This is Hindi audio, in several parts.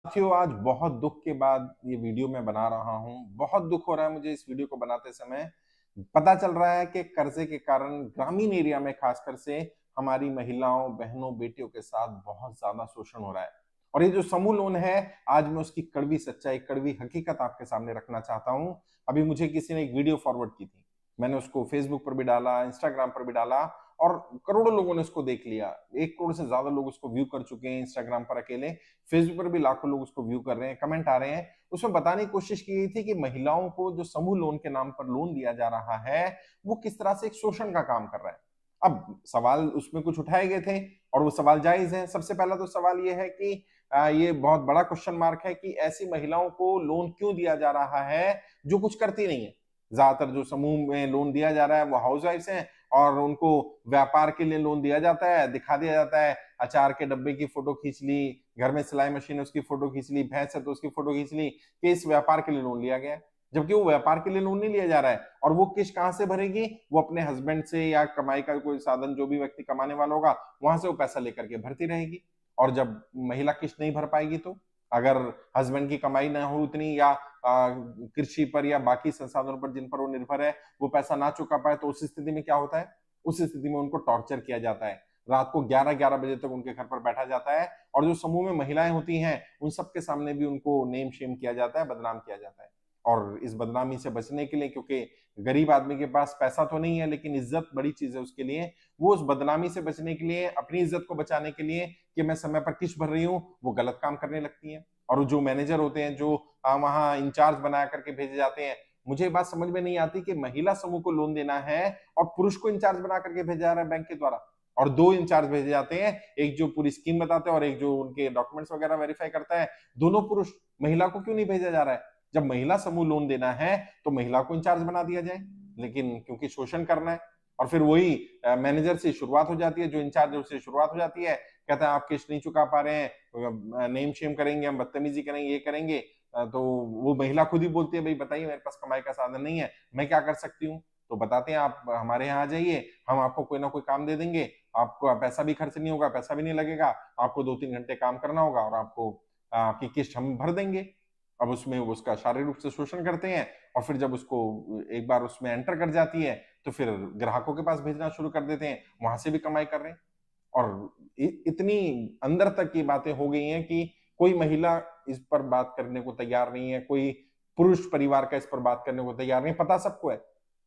साथियों, आज बहुत दुख के बाद ये वीडियो मैं बना रहा हूँ। बहुत दुख हो रहा है मुझे इस वीडियो को बनाते समय। पता चल रहा है कि कर्जे के कारण ग्रामीण एरिया में खासकर से हमारी महिलाओं, बहनों, बेटियों के साथ बहुत ज्यादा शोषण हो रहा है। और ये जो समूह लोन है, आज मैं उसकी कड़वी सच्चाई, कड़वी हकीकत आपके सामने रखना चाहता हूँ। अभी मुझे किसी ने एक वीडियो फॉरवर्ड की थी, मैंने उसको फेसबुक पर भी डाला, इंस्टाग्राम पर भी डाला और करोड़ों लोगों ने उसको देख लिया। 1 करोड़ से ज्यादा लोग उसको व्यू कर चुके हैं इंस्टाग्राम पर अकेले। फेसबुक पर भी लाखों लोग उसको व्यू कर रहे हैं, कमेंट आ रहे हैं। उसमें बताने की कोशिश की गई थी कि महिलाओं को जो समूह लोन के नाम पर लोन दिया जा रहा है, वो किस तरह से एक शोषण का काम कर रहा है। अब सवाल उसमें कुछ उठाए गए थे और वो सवाल जायज है। सबसे पहला तो सवाल ये है कि ये बहुत बड़ा क्वेश्चन मार्क है कि ऐसी महिलाओं को लोन क्यों दिया जा रहा है जो कुछ करती नहीं है। ज्यादातर जो समूह में लोन दिया जा रहा है वो हाउस वाइफ हैं और उनको व्यापार के लिए लोन दिया जाता है, दिखा दिया जाता है। अचार के डब्बे की फोटो खींच ली, घर में सिलाई मशीन है उसकी फोटो खींच ली, भैंस है तो उसकी फोटो खींच ली कि इस व्यापार के लिए लोन लिया गया है। जबकि वो व्यापार के लिए लोन नहीं लिया जा रहा है। और वो किस्त कहां से भरेगी? वो अपने हस्बैंड से या कमाई का कोई साधन, जो भी व्यक्ति कमाने वाला होगा, वहां से वो पैसा लेकर के भरती रहेगी। और जब महिला किस्त नहीं भर पाएगी तो, अगर हस्बैंड की कमाई ना हो उतनी, या कृषि पर या बाकी संसाधनों पर जिन पर वो निर्भर है, वो पैसा ना चुका पाए, तो उस स्थिति में क्या होता है? उस स्थिति में उनको टॉर्चर किया जाता है। रात को 11-11 बजे तक उनके घर पर बैठा जाता है और जो समूह में महिलाएं होती हैं उन सबके सामने भी उनको नेम शेम किया जाता है, बदनाम किया जाता है। और इस बदनामी से बचने के लिए, क्योंकि गरीब आदमी के पास पैसा तो नहीं है लेकिन इज्जत बड़ी चीज है उसके लिए, वो उस बदनामी से बचने के लिए, अपनी इज्जत को बचाने के लिए कि मैं समय पर किस्त भर रही हूँ, वो गलत काम करने लगती है। और जो मैनेजर होते हैं, जो वहां इंचार्ज बना करके भेजे जाते हैं, मुझे ये बात समझ में नहीं आती कि महिला समूह को लोन देना है और पुरुष को इंचार्ज बना करके भेजा जा रहा है बैंक के द्वारा। और दो इंचार्ज भेजे जाते हैं, एक जो पूरी स्कीम बताते हैं और एक जो उनके डॉक्यूमेंट्स वगैरह वेरीफाई करता है। दोनों पुरुष। महिला को क्यों नहीं भेजा जा रहा है? जब महिला समूह लोन देना है तो महिला को इंचार्ज बना दिया जाए। लेकिन क्योंकि शोषण करना है, और फिर वही मैनेजर से शुरुआत हो जाती है, जो इंचार्ज है उससे शुरुआत हो जाती है। कहता है आप किस्त नहीं चुका पा रहे हैं, नेम शेम करेंगे, हम बदतमीजी करेंगे, ये करेंगे। तो वो महिला खुद ही बोलती है, भाई बताइए मेरे पास कमाई का साधन नहीं है, मैं क्या कर सकती हूँ? तो बताते हैं आप हमारे यहाँ आ जाइए, हम आपको कोई ना कोई काम दे देंगे, आपको पैसा भी खर्च नहीं होगा, पैसा भी नहीं लगेगा, आपको 2-3 घंटे काम करना होगा और आपको आपकी किस्त हम भर देंगे। अब उसमें वो उसका शारीरिक रूप से शोषण करते हैं और फिर जब उसको एक बार उसमें एंटर कर जाती है तो फिर ग्राहकों के पास भेजना शुरू कर देते हैं, वहां से भी कमाई कर रहे हैं। और इतनी अंदर तक की बातें हो गई हैं कि कोई महिला इस पर बात करने को तैयार नहीं है, कोई पुरुष परिवार का इस पर बात करने को तैयार नहीं। पता सबको है।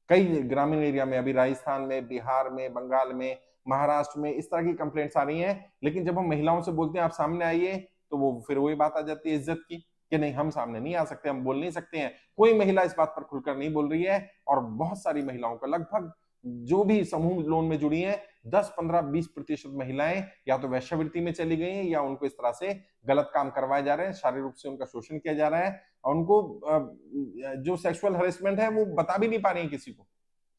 कई ग्रामीण एरिया में, अभी राजस्थान में, बिहार में, बंगाल में, महाराष्ट्र में इस तरह की कंप्लेंट्स आ रही हैं। लेकिन जब हम महिलाओं से बोलते हैं आप सामने आइए, तो वो फिर वही बात आ जाती है इज्जत की, कि नहीं हम सामने नहीं आ सकते, हम बोल नहीं सकते हैं। कोई महिला इस बात पर खुलकर नहीं बोल रही है। और बहुत सारी महिलाओं का, लगभग जो भी समूह लोन में जुड़ी हैं, 10-15-20% महिलाएं या तो वेश्यावृत्ति में चली गई हैं या उनको इस तरह से गलत काम करवाए जा रहे हैं, शारीरिक रूप से उनका शोषण किया जा रहा है और उनको जो सेक्सुअल हरेसमेंट है वो बता भी नहीं पा रही है किसी को।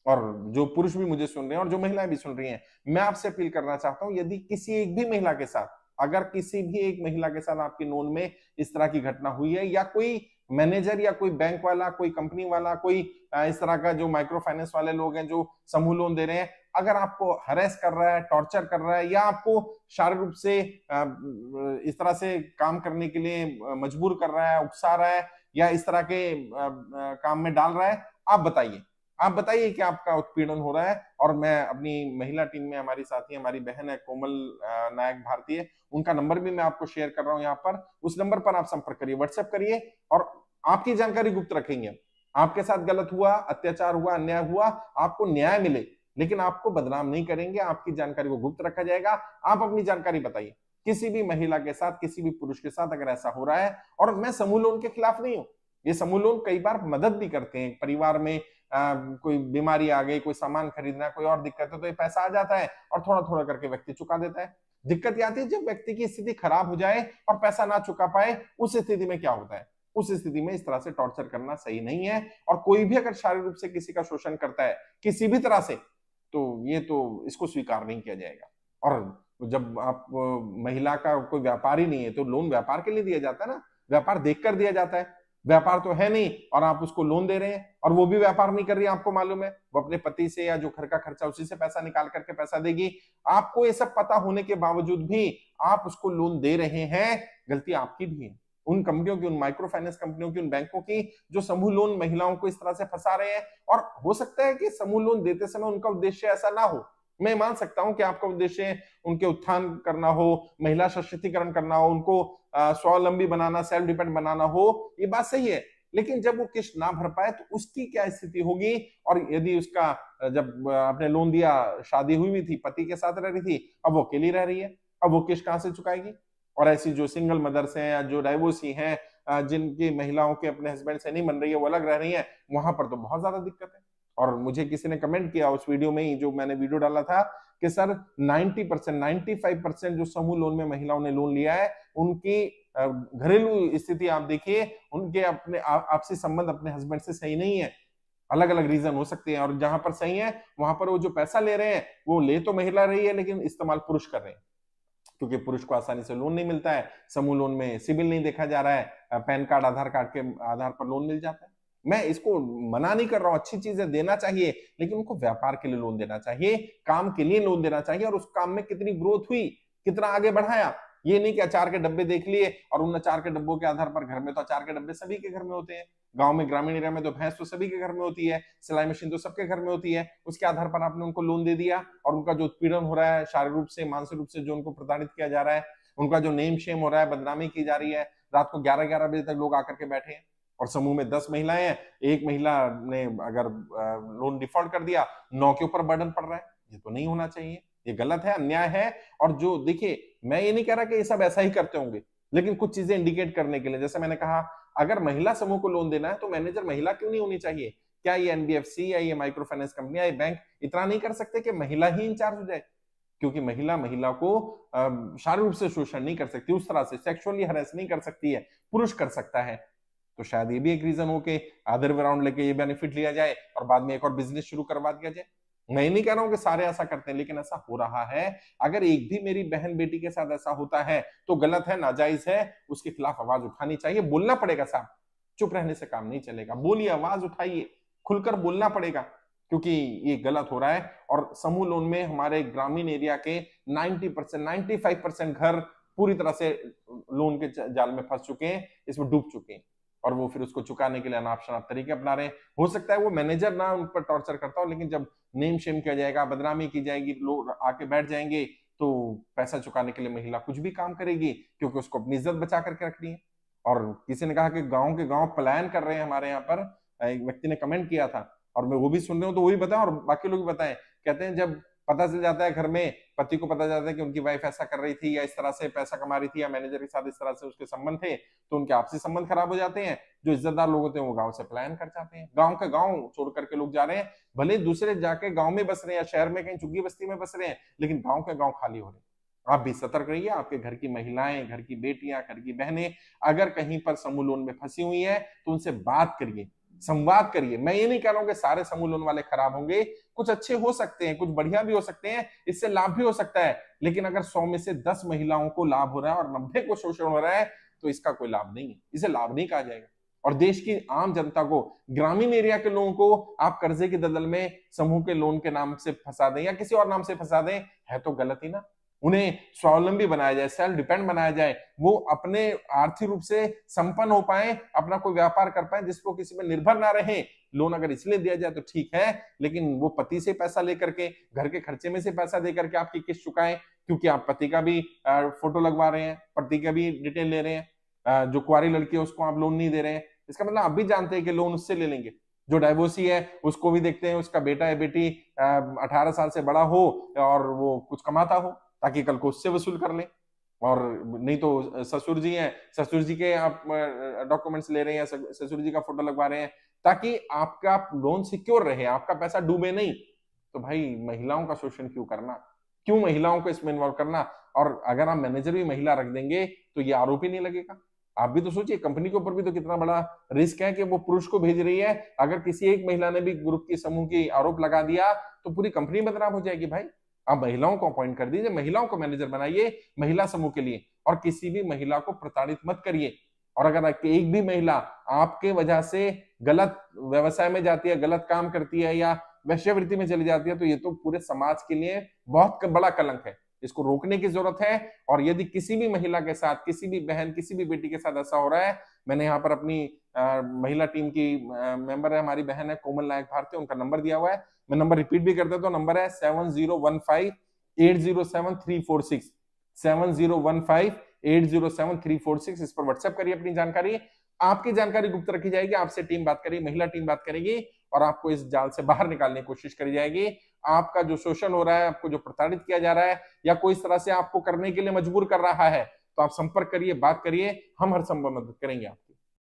और जो पुरुष भी मुझे सुन रहे हैं और जो महिलाएं भी सुन रही हैं, मैं आपसे अपील करना चाहता हूं, यदि किसी एक भी महिला के साथ, अगर किसी भी एक महिला के साथ आपकी नोन में इस तरह की घटना हुई है, या कोई मैनेजर या कोई बैंक वाला, कोई कंपनी वाला, कोई इस तरह का जो माइक्रो फाइनेंस वाले लोग हैं जो समूह लोन दे रहे हैं, अगर आपको हरेस कर रहा है, टॉर्चर कर रहा है, या आपको शारीरिक रूप से इस तरह से काम करने के लिए मजबूर कर रहा है, उकसा रहा है, या इस तरह के काम में डाल रहा है, आप बताइए। आप बताइए कि आपका उत्पीड़न हो रहा है। और मैं अपनी महिला टीम में, हमारी साथी, हमारी बहन है कोमल नायक भारतीय, उनका नंबर भी मैं आपको शेयर कर रहा हूं यहाँ पर। उस नंबर पर आप संपर्क करिए, व्हाट्सएप करिए और आपकी जानकारी गुप्त रखेंगे। आपके साथ गलत हुआ, अत्याचार हुआ, अन्याय हुआ, आपको न्याय मिले, लेकिन आपको बदनाम नहीं करेंगे, आपकी जानकारी को गुप्त रखा जाएगा। आप अपनी जानकारी बताइए। किसी भी महिला के साथ, किसी भी पुरुष के साथ अगर ऐसा हो रहा है, और मैं समूह लोन के खिलाफ नहीं हूं, ये समूह लोन कई बार मदद भी करते हैं। परिवार में कोई बीमारी आ गई, कोई सामान खरीदना, कोई और दिक्कत है, तो ये पैसा आ जाता है और थोड़ा थोड़ा करके व्यक्ति चुका देता है। दिक्कत आती है जब व्यक्ति की स्थिति खराब हो जाए और पैसा ना चुका पाए, उस स्थिति में क्या होता है? उस स्थिति में इस तरह से टॉर्चर करना सही नहीं है। और कोई भी अगर शारीरिक रूप से किसी का शोषण करता है किसी भी तरह से, तो ये तो इसको स्वीकार नहीं किया जाएगा। और जब आप महिला का कोई व्यापार ही नहीं है, तो लोन व्यापार के लिए दिया जाता है ना, व्यापार देखकर दिया जाता है। व्यापार तो है नहीं और आप उसको लोन दे रहे हैं, और वो भी व्यापार नहीं कर रही है, आपको मालूम है, वो अपने पति से या जो घर का खर्चा उसी से पैसा निकाल करके पैसा देगी। आपको ये सब पता होने के बावजूद भी आप उसको लोन दे रहे हैं, गलती आपकी भी है। उन कंपनियों की, उन माइक्रो फाइनेंस कंपनियों की, उन बैंकों की जो समूह लोन महिलाओं को इस तरह से फंसा रहे हैं। और हो सकता है कि समूह लोन देते समय उनका उद्देश्य ऐसा ना हो, मैं मान सकता हूं कि आपका उद्देश्य उनके उत्थान करना हो, महिला सशक्तिकरण करना हो, उनको स्वावलंबी बनाना, सेल्फ डिपेंड बनाना हो, ये बात सही है। लेकिन जब वो किस्त ना भर पाए तो उसकी क्या स्थिति होगी? और यदि उसका जब आपने लोन दिया, शादी हुई थी, पति के साथ रह रही थी, अब वो अकेली रह रही है, अब वो किस्त कहां से चुकाएगी? और ऐसी जो सिंगल मदर्स हैं या जो डाइवोर्सी हैं, जिनकी महिलाओं के अपने हस्बैंड से नहीं बन रही है, वो अलग रह रही है, वहां पर तो बहुत ज्यादा दिक्कत है। और मुझे किसी ने कमेंट किया उस वीडियो में ही, जो मैंने वीडियो डाला था, कि सर 90%, 95% जो समूह लोन में महिलाओं ने लोन लिया है, उनकी घरेलू स्थिति आप देखिए, उनके अपने आपसी संबंध अपने हस्बैंड से सही नहीं है। अलग अलग रीजन हो सकते हैं, और जहां पर सही है वहां पर वो जो पैसा ले रहे हैं, वो ले तो महिला रही है लेकिन इस्तेमाल पुरुष कर रहे हैं, क्योंकि पुरुष को आसानी से लोन नहीं मिलता है। समूह लोन में सिबिल नहीं देखा जा रहा है, पैन कार्ड, आधार कार्ड के आधार पर लोन मिल जाता है। मैं इसको मना नहीं कर रहा हूं, अच्छी चीजें देना चाहिए, लेकिन उनको व्यापार के लिए लोन देना चाहिए, काम के लिए लोन देना चाहिए, और उस काम में कितनी ग्रोथ हुई, कितना आगे बढ़ाया। ये नहीं कि अचार के डब्बे देख लिए और उन अचार के डब्बों के आधार पर, घर में तो अचार के डब्बे सभी के घर में होते हैं, गांव में, ग्रामीण एरिया में तो भैंस तो सभी के घर में होती है, सिलाई मशीन तो सबके घर में होती है, उसके आधार पर आपने उनको लोन दे दिया, और उनका जो उत्पीड़न हो रहा है, शारीरिक रूप से, मानसिक रूप से जो उनको प्रताड़ित किया जा रहा है, उनका जो नेम शेम हो रहा है, बदनामी की जा रही है, रात को 11-11 बजे तक लोग आकर के बैठे हैं, और समूह में 10 महिलाएं हैं, एक महिला ने अगर लोन डिफॉल्ट कर दिया, 9 के ऊपर बर्डन पड़ रहा है। ये तो नहीं होना चाहिए, ये गलत है, अन्याय है। और जो देखिए, मैं ये नहीं कह रहा कि ये सब ऐसा ही करते होंगे, लेकिन कुछ चीजें इंडिकेट करने के लिए, जैसे मैंने कहा, अगर महिला समूह को लोन देना है तो मैनेजर महिला क्यों नहीं होनी चाहिए? क्या ये एनबीएफसी या ये माइक्रो फाइनेंस कंपनी या ये बैंक इतना नहीं कर सकते कि महिला ही इंचार्ज हो जाए? क्योंकि महिला को शारीरिक रूप से शोषण नहीं कर सकती, उस तरह से सेक्सुअली हरेस नहीं कर सकती है, पुरुष कर सकता है। तो शायद ये भी एक रीजन हो कि अदर वे राउंड लेके ये बेनिफिट लिया जाए और बाद में एक और बिजनेस शुरू करवा दिया जाए। मैं नहीं कह रहा हूं कि सारे ऐसा करते हैं, लेकिन ऐसा हो रहा है। अगर एक भी मेरी बहन बेटी के साथ ऐसा होता है तो गलत है, नाजायज है, उसके खिलाफ आवाज उठानी चाहिए, बोलना पड़ेगा साहब। चुप रहने से काम नहीं चलेगा, बोलिए, आवाज उठाइए, खुलकर बोलना पड़ेगा, क्योंकि ये गलत हो रहा है। और समूह लोन में हमारे ग्रामीण एरिया के 90%, 95% घर पूरी तरह से लोन के जाल में फंस चुके हैं, इसमें डूब चुके हैं, और वो फिर उसको चुकाने के लिए अनाप शनाप तरीके अपना रहे हैं। हो सकता है वो मैनेजर ना उन पर टॉर्चर करता हो, लेकिन जब नेम शेम किया जाएगा, बदनामी की जाएगी, लोग आके बैठ जाएंगे, तो पैसा चुकाने के लिए महिला कुछ भी काम करेगी, क्योंकि उसको अपनी इज्जत बचा करके रखनी है। और किसी ने कहा कि गांव के गांव पलायन कर रहे हैं हमारे यहाँ पर, एक व्यक्ति ने कमेंट किया था, और मैं वो भी सुन रहा हूँ, तो वही बताएं और बाकी लोग भी बताएं। कहते हैं जब पता चल जाता है घर में, पति को पता चलता है कि उनकी वाइफ ऐसा कर रही थी, या इस तरह से पैसा कमा रही थी, या मैनेजर के साथ इस तरह से उसके संबंध थे, तो उनके आपसी संबंध खराब हो जाते हैं। जो इज्जतदार लोग होते हैं वो गांव से पलायन कर जाते हैं, गांव का गांव छोड़ करके लोग जा रहे हैं, भले दूसरे जाके गांव में बस रहे हैं या शहर में कहीं झुग्गी बस्ती में बस रहे हैं, लेकिन गांव के गांव खाली हो रहे हैं। आप भी सतर्क रहिए, आपके घर की महिलाएं, घर की बेटियां, घर की बहनें अगर कहीं पर समूह लोन में फंसी हुई है तो उनसे बात करिए, संवाद करिए। मैं ये नहीं कह रहा हूं कि सारे समूह लोन वाले खराब होंगे, कुछ अच्छे हो सकते हैं, कुछ बढ़िया भी हो सकते हैं, इससे लाभ भी हो सकता है, लेकिन अगर 100 में से 10 महिलाओं को लाभ हो रहा है और 90 को शोषण हो रहा है, तो इसका कोई लाभ नहीं है, इसे लाभ नहीं कहा जाएगा। और देश की आम जनता को, ग्रामीण एरिया के लोगों को आप कर्जे की दलदल में समूह के लोन के नाम से फंसा दें या किसी और नाम से फंसा दें, है तो गलत ही ना। उन्हें स्वावलंबी बनाया जाए, सेल्फ डिपेंड बनाया जाए, वो अपने आर्थिक रूप से संपन्न हो पाए, अपना कोई व्यापार कर पाए जिसको किसी पर निर्भर ना रहे। लोन अगर इसलिए दिया जाए तो ठीक है, लेकिन वो पति से पैसा लेकर के, घर के खर्चे में से पैसा देकर के आपकी किस्त चुकाएं, क्योंकि आप पति का भी फोटो लगवा रहे हैं, पति का भी डिटेल ले रहे हैं, जो कुंवारी लड़की है उसको आप लोन नहीं दे रहे हैं, इसका मतलब आप भी जानते हैं कि लोन उससे ले लेंगे। जो डाइवोर्सी है उसको भी देखते हैं, उसका बेटा या बेटी 18 साल से बड़ा हो और वो कुछ कमाता हो, ताकि कल को उससे वसूल कर ले। और नहीं तो ससुर जी हैं, ससुर जी के आप डॉक्यूमेंट्स ले रहे हैं, ससुर जी का फोटो लगवा रहे हैं, ताकि आपका लोन सिक्योर रहे, आपका पैसा डूबे नहीं। तो भाई महिलाओं का शोषण क्यों करना, क्यों महिलाओं को इसमें इन्वॉल्व करना? और अगर आप मैनेजर भी महिला रख देंगे तो ये आरोप ही नहीं लगेगा। आप भी तो सोचिए, कंपनी के ऊपर भी तो कितना बड़ा रिस्क है कि वो पुरुष को भेज रही है। अगर किसी एक महिला ने भी ग्रुप की समूह की आरोप लगा दिया तो पूरी कंपनी बदनाम हो जाएगी। भाई आप महिलाओं को अपॉइंट कर दीजिए, महिलाओं को मैनेजर बनाइए महिला समूह के लिए, और किसी भी महिला को प्रताड़ित मत करिए। और अगर एक भी महिला आपके वजह से गलत व्यवसाय में जाती है, गलत काम करती है या वेश्यावृत्ति में चली जाती है, तो ये तो पूरे समाज के लिए बहुत बड़ा कलंक है। इसको रोकने की जरूरत है। और यदि किसी भी महिला के साथ, किसी भी बहन, किसी भी बेटी के साथ ऐसा हो रहा है, मैंने यहाँ पर अपनी महिला टीम की मेंबर है, हमारी बहन है कोमल नायक भारती, उनका नंबर दिया हुआ है। मैं नंबर रिपीट भी कर देता हूँ, नंबर है 7015807346, 7015807346। इस पर व्हाट्सएप करिए अपनी जानकारी, आपकी जानकारी गुप्त रखी जाएगी, आपसे टीम बात करेगी, महिला टीम बात करेगी और आपको इस जाल से बाहर निकालने की कोशिश करी जाएगी। आपका जो शोषण हो रहा है, आपको जो प्रताड़ित किया जा रहा है या कोई इस तरह से आपको करने के लिए मजबूर कर रहा है, तो आप संपर्क करिए, बात करिए, हम हर संभव मदद करेंगे आपकी।